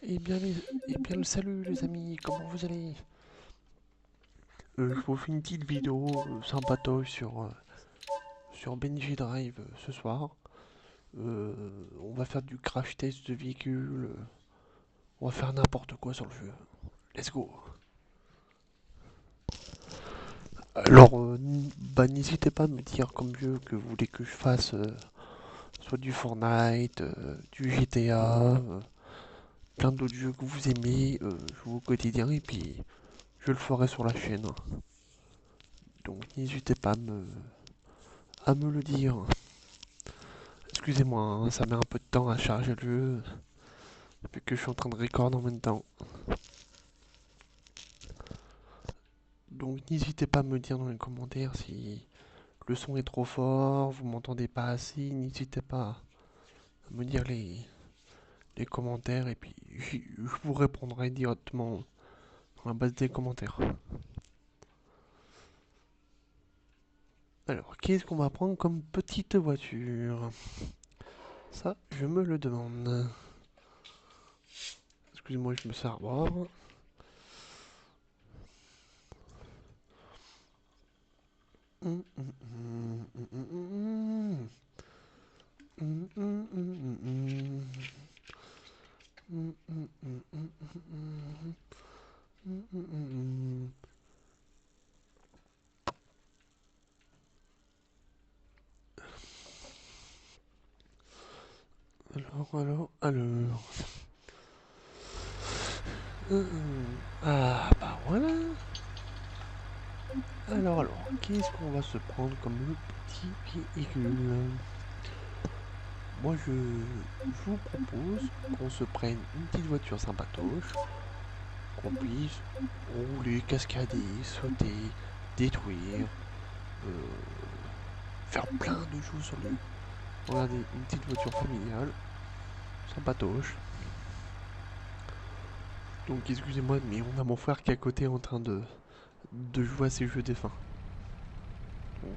Eh bien, eh bien, le salut les amis, comment vous allez? Je vous fais une petite vidéo sympatoche sur Benji Drive ce soir. On va faire du crash test de véhicule, on va faire n'importe quoi sur le jeu. Let's go! Alors, bah, n'hésitez pas à me dire comme jeu que vous voulez que je fasse soit du Fortnite, du GTA, plein d'autres jeux que vous aimez, je joue au quotidien et puis je le ferai sur la chaîne. Donc n'hésitez pas à me le dire. Excusez-moi, hein, ça met un peu de temps à charger le jeu, vu que je suis en train de record en même temps. Donc n'hésitez pas à me dire dans les commentaires si le son est trop fort, vous m'entendez pas assez, n'hésitez pas à me dire les commentaires et puis je vous répondrai directement dans la base des commentaires. Alors, qu'est-ce qu'on va prendre comme petite voiture? Ça, je me le demande. Excusez-moi, je me sers à boire. Hum, hum, hum, hum, hum, hum. Alors, alors. Ah, bah voilà. Alors, qu'est-ce qu'on va se prendre comme le petit véhicule? Moi, je vous propose qu'on se prenne une petite voiture sympatoche, qu'on puisse rouler, cascader, sauter, détruire, euh, faire plein de choses sur lui. Regardez, une petite voiture familiale, sympatoche. Donc excusez-moi, mais on a mon frère qui est à côté en train de jouer à ses jeux défunts. Donc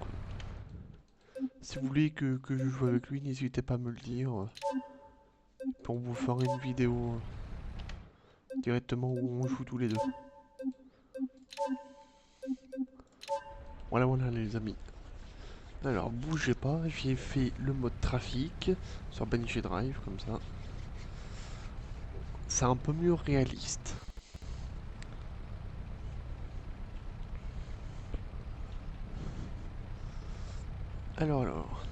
si vous voulez que je joue avec lui, n'hésitez pas à me le dire. Pour vous faire une vidéo directement où on joue tous les deux. Voilà, voilà les amis. Alors bougez pas, j'ai fait le mode trafic sur Benji Drive comme ça. C'est un peu mieux réaliste. Alors.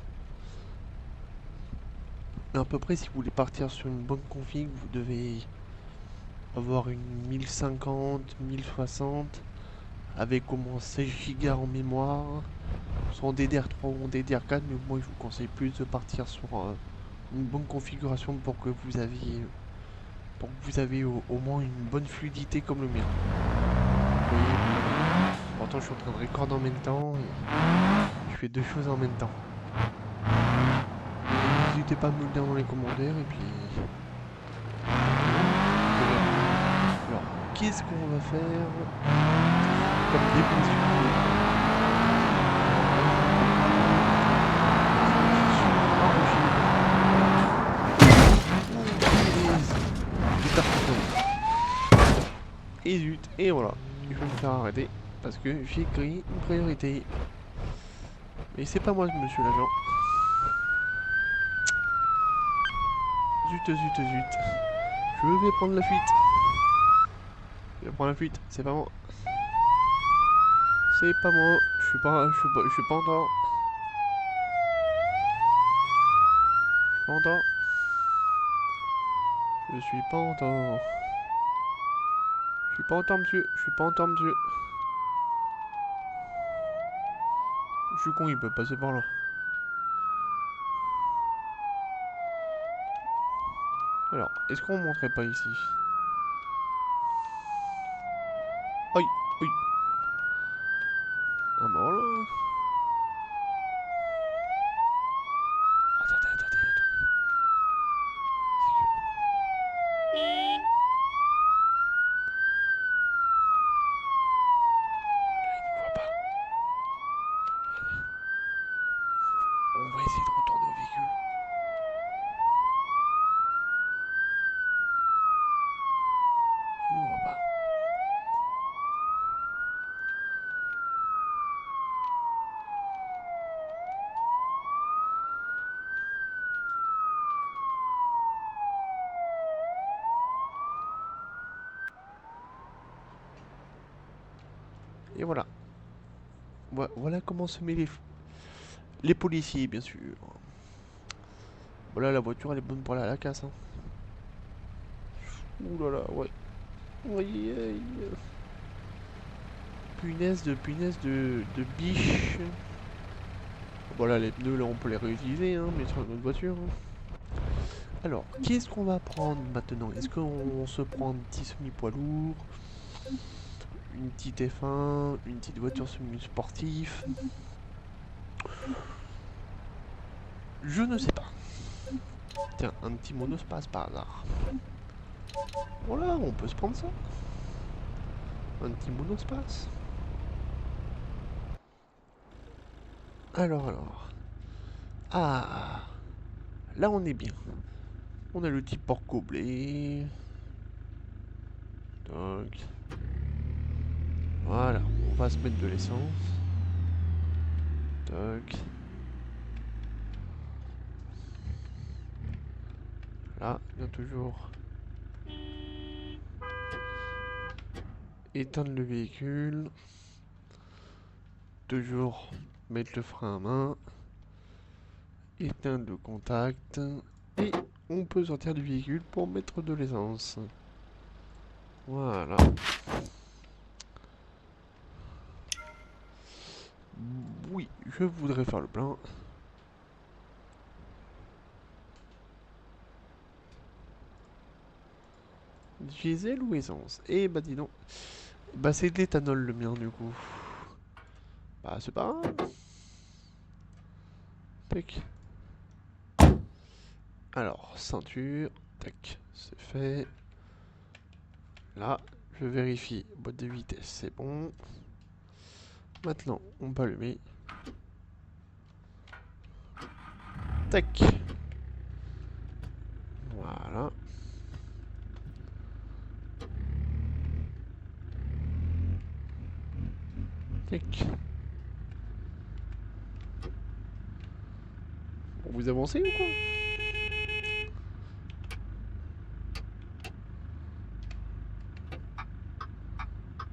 À peu près, si vous voulez partir sur une bonne config, vous devez avoir une 1050, 1060 avec au moins 16 Go en mémoire, soit en DDR3 ou en DDR4, mais moi je vous conseille plus de partir sur une bonne configuration pour que vous avez au moins une bonne fluidité comme le mien. Vous voyez, pourtant je suis en train de recorder en même temps et je fais deux choses en même temps. N'hésitez pas à me le dire dans les commentaires et puis alors, qu'est-ce qu'on va faire comme dépression? Et zut, et voilà. Il faut me faire arrêter parce que j'ai écrit une priorité. Mais c'est pas moi, monsieur l'agent. Zut, zut, zut. Je vais prendre la fuite. Je vais prendre la fuite, c'est pas moi. C'est pas moi. Je suis pas en tort. Je suis pas en tort. Je suis pas en tort. Je suis pas en tort, monsieur. Je suis pas en tort, monsieur. Je suis con, il peut passer par là. Alors, est-ce qu'on monterait pas ici? Aïe, oui. Ah bah voilà. Attendez, attendez, attendez. Là, il nous voit pas. On va essayer de retourner au véhicule. Et voilà. Voilà comment se met les policiers, bien sûr. Voilà, la voiture, elle est bonne pour aller à la casse. Hein. Ouh là là, ouais. Aïe, aïe. Punaise de biche. Voilà, les pneus, là, on peut les réutiliser, hein, mais sur une autre voiture. Hein. Alors, qu'est-ce qu'on va prendre maintenant? Est-ce qu'on se prend un petit semi-poids lourd, une petite F1, une petite voiture semi-sportive? Je ne sais pas. Tiens, un petit monospace par hasard. Voilà, on peut se prendre ça. Un petit monospace. Alors. Ah, là on est bien. On a le petit porc blé. Donc, voilà, on va se mettre de l'essence. Toc. Là, il y a toujours éteindre le véhicule. Toujours mettre le frein à main. Éteindre le contact. Et on peut sortir du véhicule pour mettre de l'essence. Voilà. Oui, je voudrais faire le plein. Diesel ou essence? Eh bah dis donc. Bah c'est de l'éthanol le mien du coup. Bah c'est pas grave. Tac. Alors, ceinture. Tac, c'est fait. Là, je vérifie. Boîte de vitesse, c'est bon. Maintenant, on peut allumer. Tac. Voilà. Tac. Bon, vous avancez ou quoi?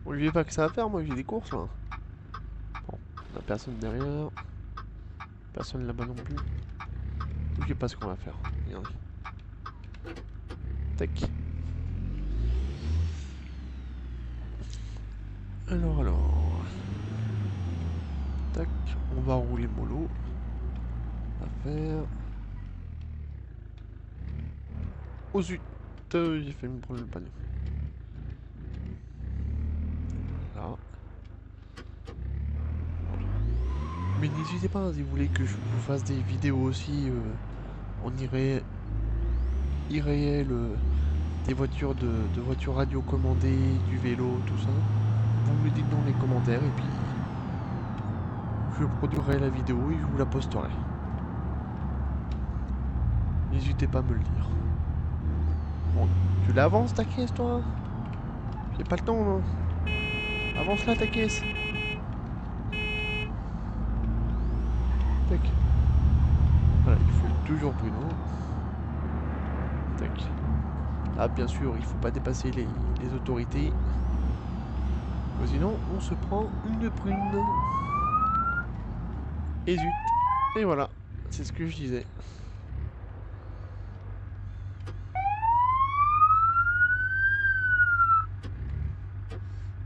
Bon, je pas que ça à faire, moi j'ai des courses là. Bon, on a personne derrière. Personne là-bas non plus. Je sais pas ce qu'on va faire. Regardez. Tac. Alors. Tac. On va rouler mollo. À faire. Oh zut. J'ai fait me prendre le panneau. Là. Mais n'hésitez pas, hein, si vous voulez que je vous fasse des vidéos aussi en irréel, des voitures de voitures radio commandées, du vélo, tout ça. Vous me le dites dans les commentaires et puis je produirai la vidéo et je vous la posterai. N'hésitez pas à me le dire. Bon, tu l'avances ta caisse toi? J'ai pas le temps non. Avance là ta caisse. Tac. Voilà, il faut être toujours prudent. Tac. Ah bien sûr, il faut pas dépasser les autorités. Sinon, on se prend une prune. Et zut. Et voilà, c'est ce que je disais.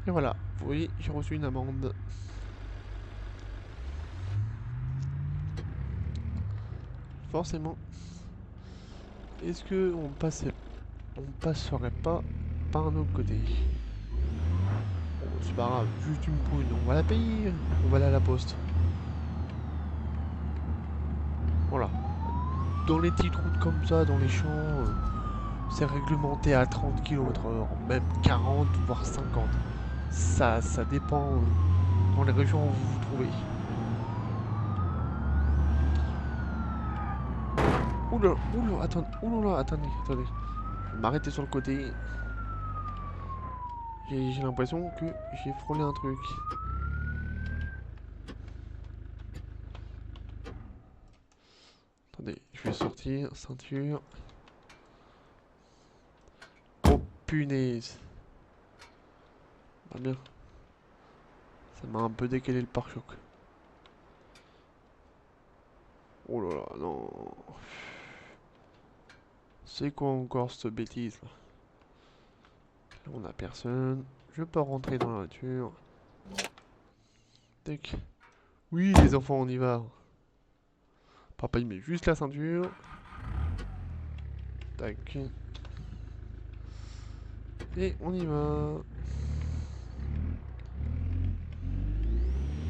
Et voilà, vous voyez, j'ai reçu une amende. Forcément. Est-ce que on passerait pas par un autre côté? Bon, c'est pas grave, juste une prune, on va la payer. On va aller à la poste. Voilà. Dans les petites routes comme ça, dans les champs, c'est réglementé à 30 km/h, même 40 voire 50. Ça dépend dans les régions où vous vous trouvez. Oula, oula, attendez, oula, attendez. Je vais m'arrêter sur le côté. J'ai l'impression que j'ai frôlé un truc. Attendez, je vais sortir, ceinture. Oh punaise. Pas bien. Ça m'a un peu décalé le pare-choc. Oh là là, non. C'est quoi encore cette bêtise là? On a personne. Je peux rentrer dans la voiture. Tac. Oui, les enfants, on y va. Papa, il met juste la ceinture. Tac. Et on y va.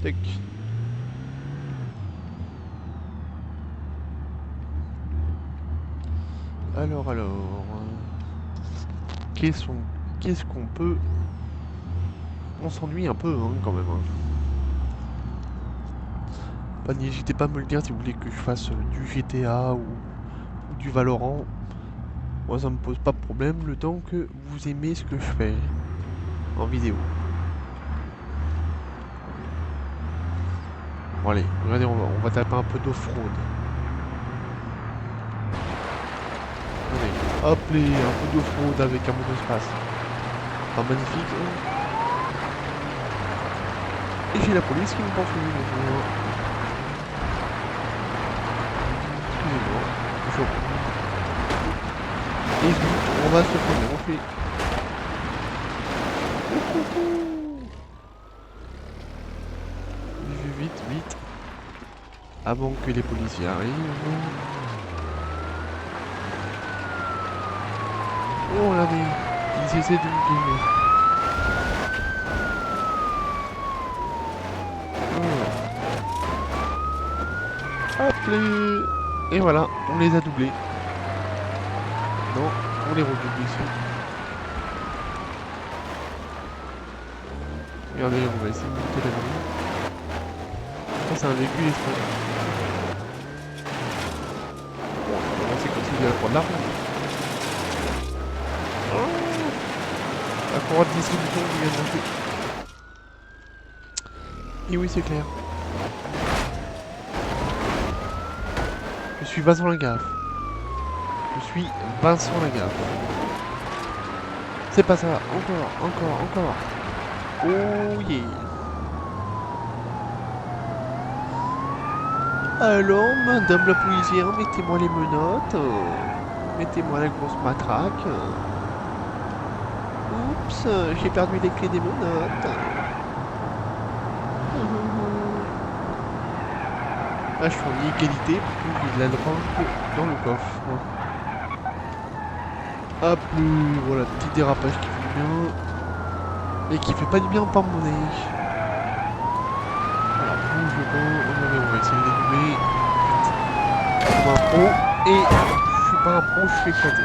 Tac. Alors. Qu'est-ce qu'on peut... On s'ennuie un peu, hein, quand même. Hein. Bah, n'hésitez pas à me le dire si vous voulez que je fasse du GTA ou du Valorant. Moi, ça me pose pas de problème le temps que vous aimez ce que je fais en vidéo. Bon, allez, regardez, on va taper un peu d'off-road. Allez, hop, les, un peu d'off-road avec un monospace. Pas magnifique. Hein. Et j'ai la police qui me poursuit. Bonjour. Excusez-moi. Et vite, on va se prendre. On fait. Vite, vite. Avant que les policiers arrivent. Oh, regardez. Ils essaient de me filmer. Hop les... Et voilà, on les a doublés. Non, on les redouble ici. Regardez, on va essayer de monter la grille. Ça c'est un véhicule espagnol. Bon, on va commencer comme s'il allait prendre l'argent. La courroie de distribution qui vient de monter. Et oui, c'est clair. Je suis Vincent Lagaffe. Je suis Vincent Lagaffe. C'est pas ça. Encore. Oh yeah. Alors, madame la policière, mettez-moi les menottes. Mettez-moi la grosse matraque. Oups, j'ai perdu les clés des menottes. Ah, je suis en égalité, parce que j'ai de la drogue dans le coffre. Hop, voilà, petit dérapage qui fait du bien. Et qui fait pas du bien en porte-monnaie. Voilà, bouge pas, on va essayer de dénouer. Je suis pas un pro, et je suis pas un pro, je suis éclaté.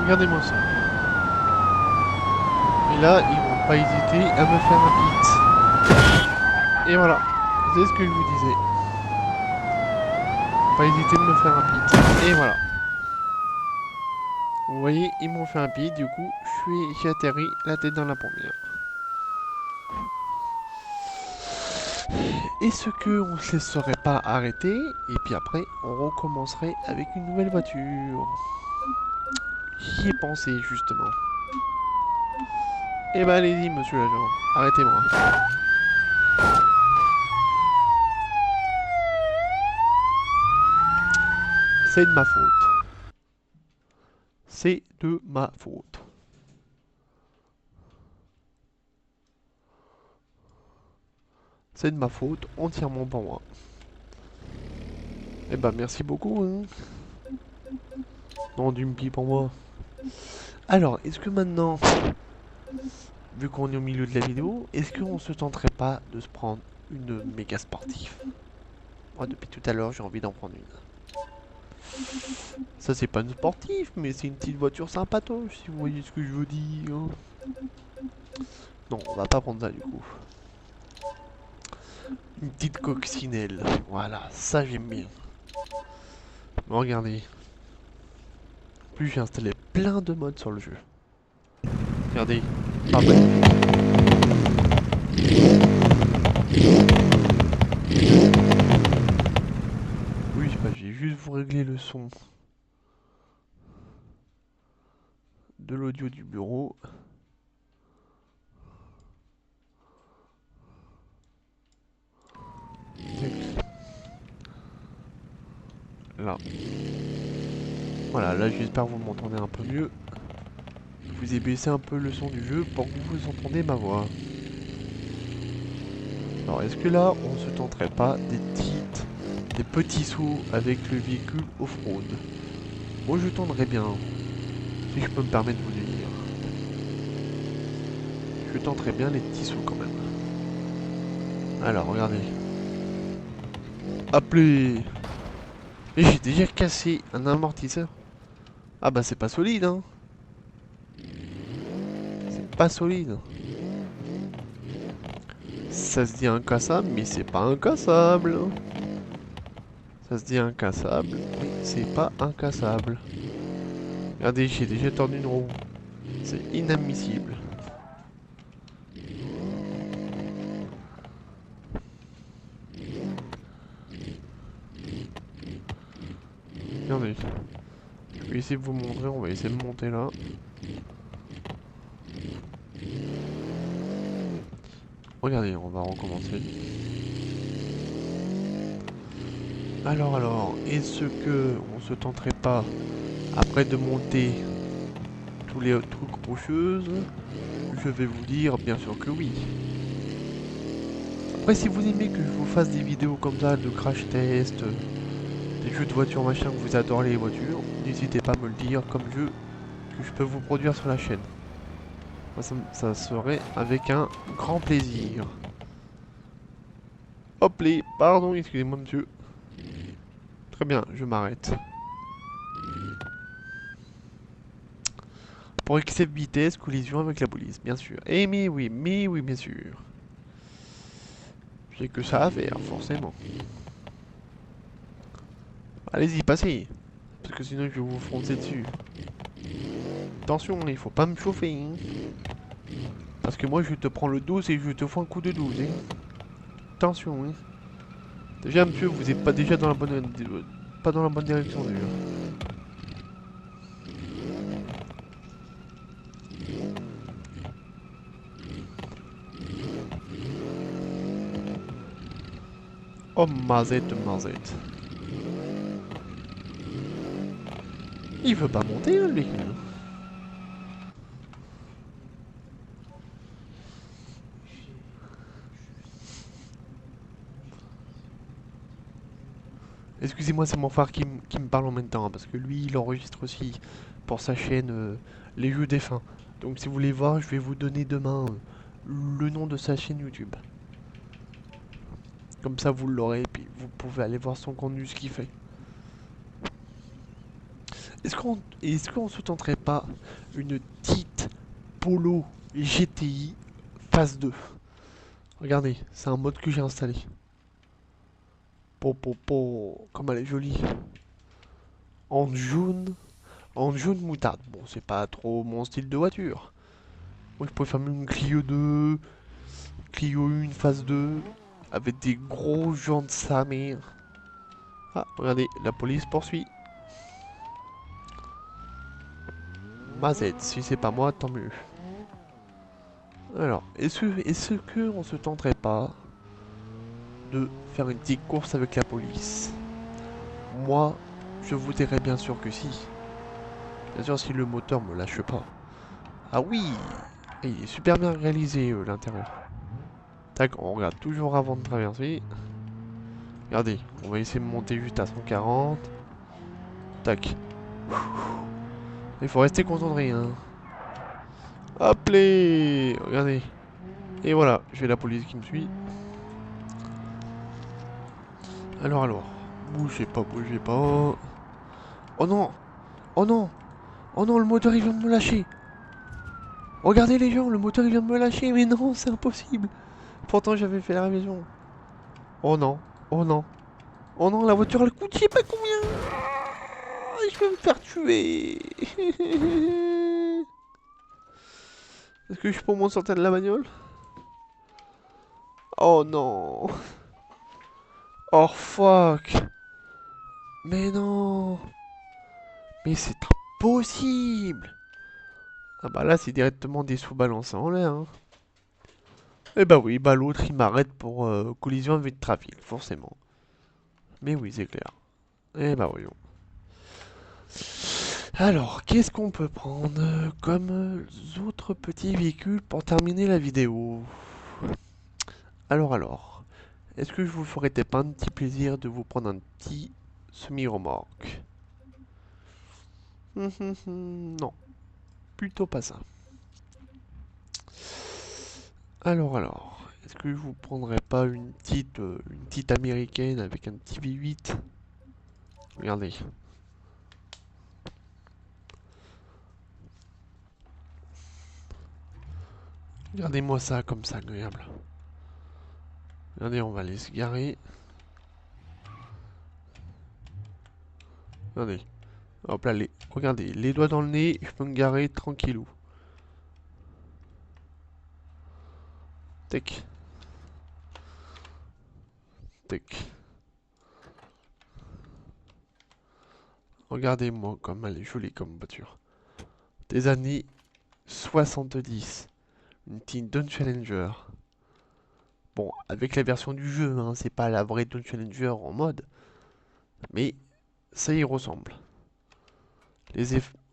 Regardez-moi ça. Et là, ils vont pas hésiter à me faire un hit. Et voilà, c'est ce que je vous disais. Pas hésiter de me faire un pit. Et voilà. Vous voyez, ils m'ont fait un pit, du coup, j'ai atterri la tête dans la première. Est-ce qu'on ne se serait pas arrêté et puis après, on recommencerait avec une nouvelle voiture? J'y ai pensé, justement. Eh ben, allez-y, monsieur l'agent. Arrêtez-moi. C'est de ma faute. C'est de ma faute. C'est de ma faute, entièrement pour moi. Eh ben, merci beaucoup, hein. Non, du mpi pour moi. Alors, est-ce que maintenant, vu qu'on est au milieu de la vidéo, est-ce qu'on se tenterait pas de se prendre une méga sportive? Moi, depuis tout à l'heure, j'ai envie d'en prendre une. Ça, c'est pas une sportive, mais c'est une petite voiture sympatoche, si vous voyez ce que je veux dire. Non, on va pas prendre ça, du coup. Une petite coccinelle. Voilà, ça, j'aime bien. Bon, regardez. En plus, j'ai installé plein de modes sur le jeu. Regardez. Ah, bah. Oui, bah, j'ai juste vous régler le son de l'audio du bureau. Là. Voilà, là j'espère que vous m'entendez un peu mieux. Je vous ai baissé un peu le son du jeu pour que vous entendez ma voix. Alors est-ce que là on se tenterait pas des petits sauts avec le véhicule off-road? Moi je tenterais bien, si je peux me permettre de vous le dire. Je tenterais bien les petits sauts quand même. Alors regardez. Appelez. Et j'ai déjà cassé un amortisseur. Ah bah c'est pas solide hein. C'est pas solide. Ça se dit incassable mais c'est pas incassable. Ça se dit incassable mais c'est pas incassable. Regardez, j'ai déjà tordu une roue. C'est inadmissible. Regardez. Je vais essayer de vous montrer, on va essayer de monter là. Regardez, on va recommencer. Alors, est-ce que on se tenterait pas, après de monter tous les trucs rocheuses? Je vais vous dire bien sûr que oui. Après, si vous aimez que je vous fasse des vidéos comme ça, de crash test, des jeux de voiture machin, que vous adorez les voitures, n'hésitez pas à me le dire comme jeu que je peux vous produire sur la chaîne. Moi, ça serait avec un grand plaisir. Hop les, pardon, excusez-moi monsieur. Très bien, je m'arrête. Pour excès de vitesse, collision avec la police, bien sûr. Eh mais oui, bien sûr. J'ai que ça à faire, forcément. Allez-y, passez. Parce que sinon je vais vous foncer dessus. Attention, il faut pas me chauffer. Hein. Parce que moi je te prends le 12 et je te fais un coup de 12. Hein. Attention. Hein. Déjà monsieur, vous n'êtes pas déjà dans la bonne, pas dans la bonne direction déjà. Oh mazette. Il veut pas monter hein, le véhicule. Excusez-moi, c'est mon frère qui me parle en même temps, hein, parce que lui, il enregistre aussi pour sa chaîne Les Jeux Défunts. Donc si vous voulez voir, je vais vous donner demain le nom de sa chaîne YouTube. Comme ça, vous l'aurez, et puis vous pouvez aller voir son contenu, ce qu'il fait. Est-ce qu'on se tenterait pas une petite Polo GTI phase 2? Regardez, c'est un mode que j'ai installé. Comme elle est jolie. En jaune. En jaune moutarde. Bon, c'est pas trop mon style de voiture. Moi, je préfère même une Clio 2, Clio 1 phase 2, avec des gros jantes sa mère. Ah, regardez, la police poursuit. Mazette, si c'est pas moi, tant mieux. Alors, est-ce que on se tenterait pas de faire une petite course avec la police? Moi, je vous dirais bien sûr que si. Bien sûr, si le moteur me lâche pas. Ah oui, il est super bien réalisé l'intérieur. Tac, on regarde toujours avant de traverser. Regardez, on va essayer de monter juste à 140. Tac. Il faut rester concentré, hein. Hop les, regardez. Et voilà, j'ai la police qui me suit. Alors. Bougez pas. Oh non. Oh non. Oh non, le moteur il vient de me lâcher. Regardez les gens, le moteur il vient de me lâcher. Mais non, c'est impossible. Pourtant j'avais fait la révision. Oh non. Oh non. Oh non, la voiture elle coûte je sais pas combien. Je vais me faire tuer. Est-ce que je peux au moins sortir de la bagnole? Oh non. Oh fuck. Mais non. Mais c'est impossible. Ah bah là, c'est directement des sous balancés en l'air, hein. Eh bah oui, bah l'autre, il m'arrête pour collision avec trafic, forcément. Mais oui, c'est clair. Eh bah voyons. Alors, qu'est-ce qu'on peut prendre comme autres petits véhicules pour terminer la vidéo? Alors, est-ce que je vous ferais peut-être pas un petit plaisir de vous prendre un petit semi-remorque? Non, plutôt pas ça. Est-ce que je vous prendrais pas une petite américaine avec un petit V8? Regardez. Regardez-moi ça comme ça, agréable. Regardez, on va aller se garer. Regardez. Hop là, regardez, les doigts dans le nez, je peux me garer tranquillou. Tac, tac. Regardez-moi comme elle est jolie comme voiture. Des années 70. Une petite Dodge Challenger. Bon, avec la version du jeu, hein, c'est pas la vraie Dodge Challenger en mode. Mais ça y ressemble.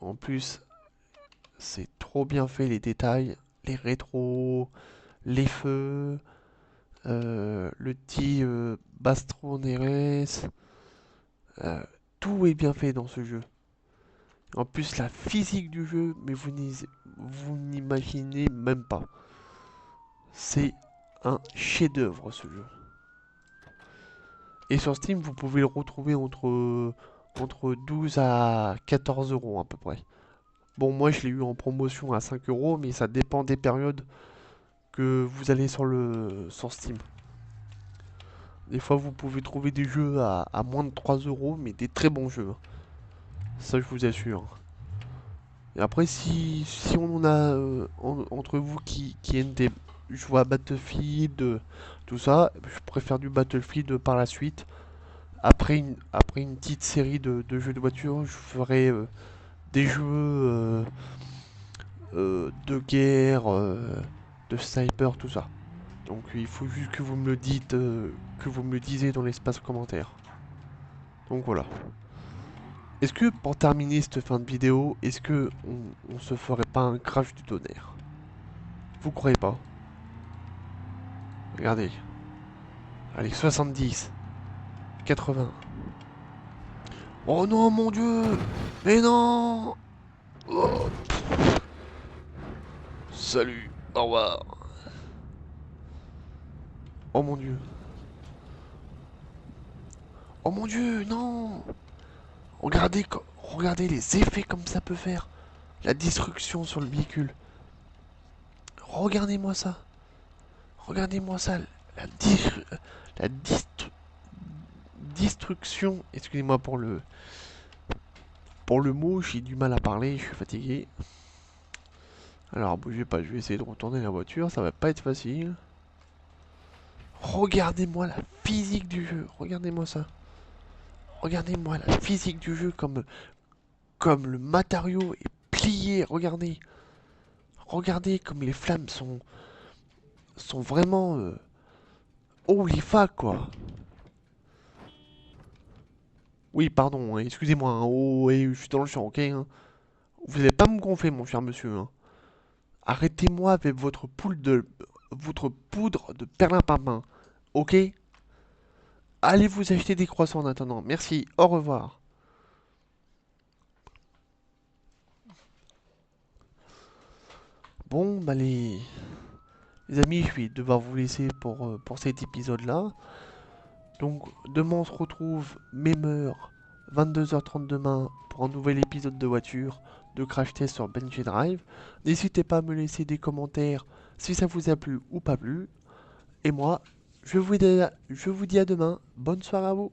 En plus, c'est trop bien fait les détails. Les rétros, les feux, le petit Bastro Neres. euh, tout est bien fait dans ce jeu. En plus, la physique du jeu, mais vous n'imaginez même pas. C'est un chef-d'œuvre ce jeu. Et sur Steam, vous pouvez le retrouver entre 12 à 14 euros à peu près. Bon, moi je l'ai eu en promotion à 5 euros, mais ça dépend des périodes que vous allez sur Steam. Des fois, vous pouvez trouver des jeux à moins de 3 euros, mais des très bons jeux. Ça, je vous assure. Et après, si on en a entre vous qui aiment des jouer à Battlefield, tout ça, je préfère du Battlefield par la suite. Après une petite série de jeux de voiture, je ferai des jeux de guerre, de sniper, tout ça. Donc il faut juste que vous me le dites, que vous me le disiez dans l'espace commentaire. Donc voilà. Est-ce que pour terminer cette fin de vidéo, est-ce que on se ferait pas un crash du tonnerre? Vous croyez pas? Regardez. Allez, 70, 80. Oh non, mon Dieu! Mais non! Oh, salut, au revoir. Oh mon Dieu. Oh mon Dieu, non! Regardez les effets comme ça peut faire. La destruction sur le véhicule. Regardez-moi ça. Regardez-moi ça. La, dis- la destruction. Excusez-moi pour le mot, j'ai du mal à parler, je suis fatigué. Alors bougez pas, je vais essayer de retourner la voiture, ça va pas être facile. Regardez-moi la physique du jeu, regardez-moi ça. Regardez-moi la physique du jeu comme le matériau est plié, regardez. Regardez comme les flammes sont vraiment holy fuck quoi. Oui, pardon, hein, excusez-moi, hein, oh, ouais, je suis dans le champ, ok, hein. Vous n'allez pas me gonfler, mon cher monsieur, hein. Arrêtez-moi avec votre poudre de perlimpinpin, ok? Allez vous acheter des croissants en attendant. Merci, au revoir. Bon, bah les amis, je vais devoir vous laisser pour cet épisode-là. Donc, demain, on se retrouve, même heure, 22h30 demain, pour un nouvel épisode de voiture de Crash Test sur Benji Drive. N'hésitez pas à me laisser des commentaires si ça vous a plu ou pas plu. Et moi, je vous dis à demain. Bonne soirée à vous.